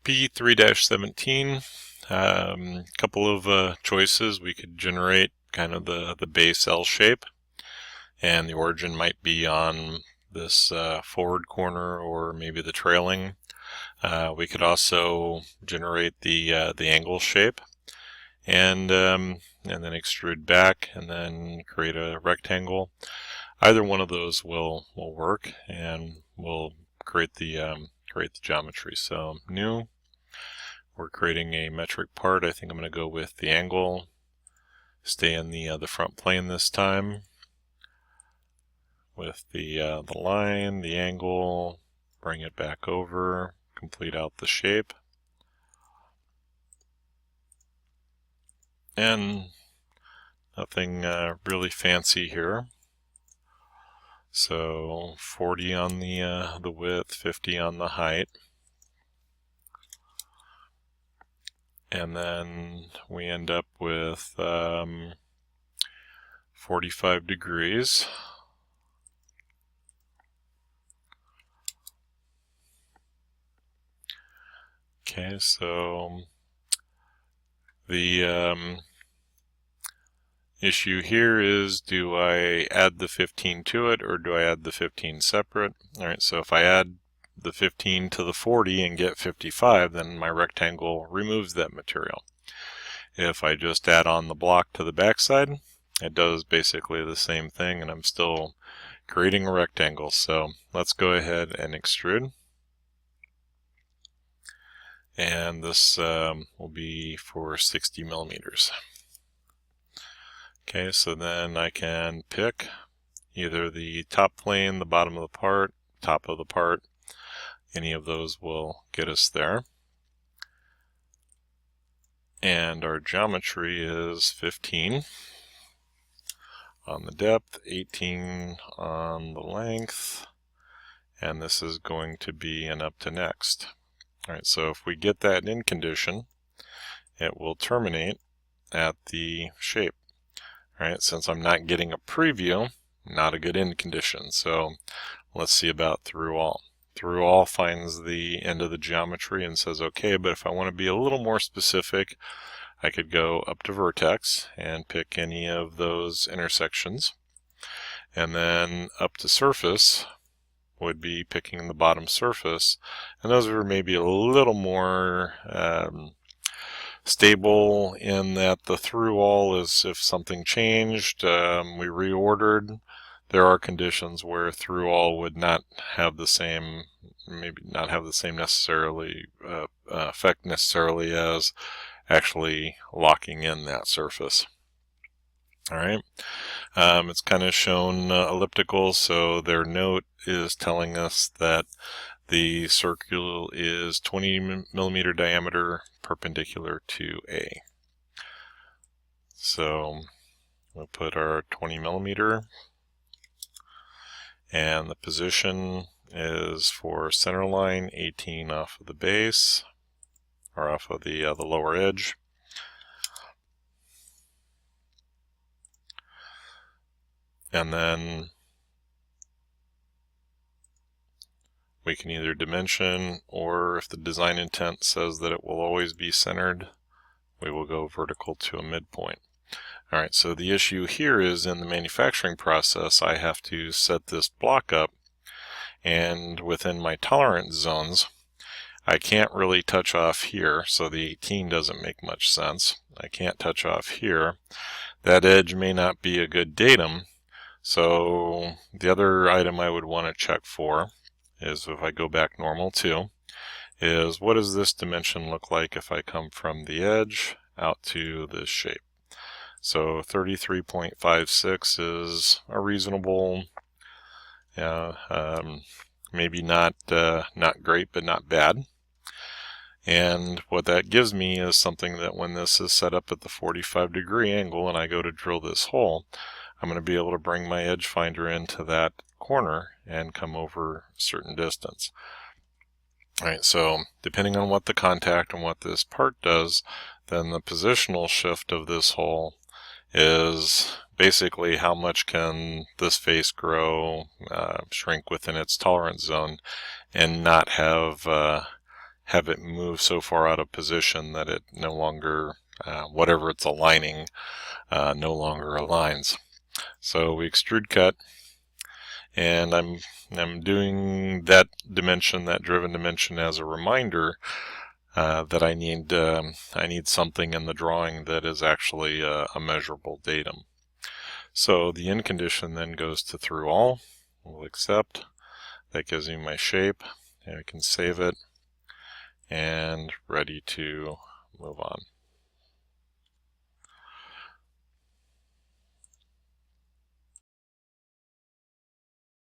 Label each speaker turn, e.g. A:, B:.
A: P3-17, couple of choices. We could generate kind of the base L shape, and the origin might be on this forward corner or maybe the trailing. We could also generate the angle shape and then extrude back and then create a rectangle. Either one of those will work, and we'll create the geometry. So new, we're creating a metric part. I think I'm going to go with the angle. Stay in the front plane this time with the line, the angle. Bring it back over. Complete out the shape. And nothing really fancy here. So 40 on the width, 50 on the height. And then we end up with 45 degrees. Okay, so the issue here is, do I add the 15 to it, or do I add the 15 separate? Alright, so if I add the 15 to the 40 and get 55, then my rectangle removes that material. If I just add on the block to the backside, it does basically the same thing, and I'm still creating a rectangle. So let's go ahead and extrude. And this will be for 60 millimeters. Okay, so then I can pick either the top plane, the bottom of the part, top of the part. Any of those will get us there. And our geometry is 15 on the depth, 18 on the length, and this is going to be an up to next. Alright, so if we get that in condition, it will terminate at the shape. Alright, since I'm not getting a preview, not a good end condition. So let's see about through all. Through all finds the end of the geometry and says okay, but if I want to be a little more specific, I could go up to vertex and pick any of those intersections. And then up to surface would be picking the bottom surface. And those are maybe a little more stable in that the through all is if something changed, we reordered. There are conditions where through all would not have the same, maybe not have the same necessarily effect necessarily as actually locking in that surface. Alright, it's kind of shown elliptical, so their note is telling us that the circle is 20 millimeter diameter perpendicular to A. So we'll put our 20 millimeter, and the position is for center line 18 off of the base, or off of the lower edge. And then we can either dimension, or if the design intent says that it will always be centered, we will go vertical to a midpoint. Alright, so the issue here is in the manufacturing process, I have to set this block up, and within my tolerance zones, I can't really touch off here, so the 18 doesn't make much sense. I can't touch off here. That edge may not be a good datum, so the other item I would want to check for is, if I go back normal too, is what does this dimension look like if I come from the edge out to this shape. So 33.56 is a reasonable, maybe not great, but not bad. And what that gives me is something that when this is set up at the 45-degree angle and I go to drill this hole, I'm going to be able to bring my edge finder into that corner and come over a certain distance. Alright, so depending on what the contact and what this part does, then the positional shift of this hole is basically how much can this face grow, shrink within its tolerance zone, and not have have it move so far out of position that it no longer, whatever it's aligning, no longer aligns. So we extrude cut, and I'm doing that dimension, that driven dimension, as a reminder that I need something in the drawing that is actually a measurable datum. So the end condition then goes to through all. We'll accept. That gives me my shape, and I can save it, and ready to move on.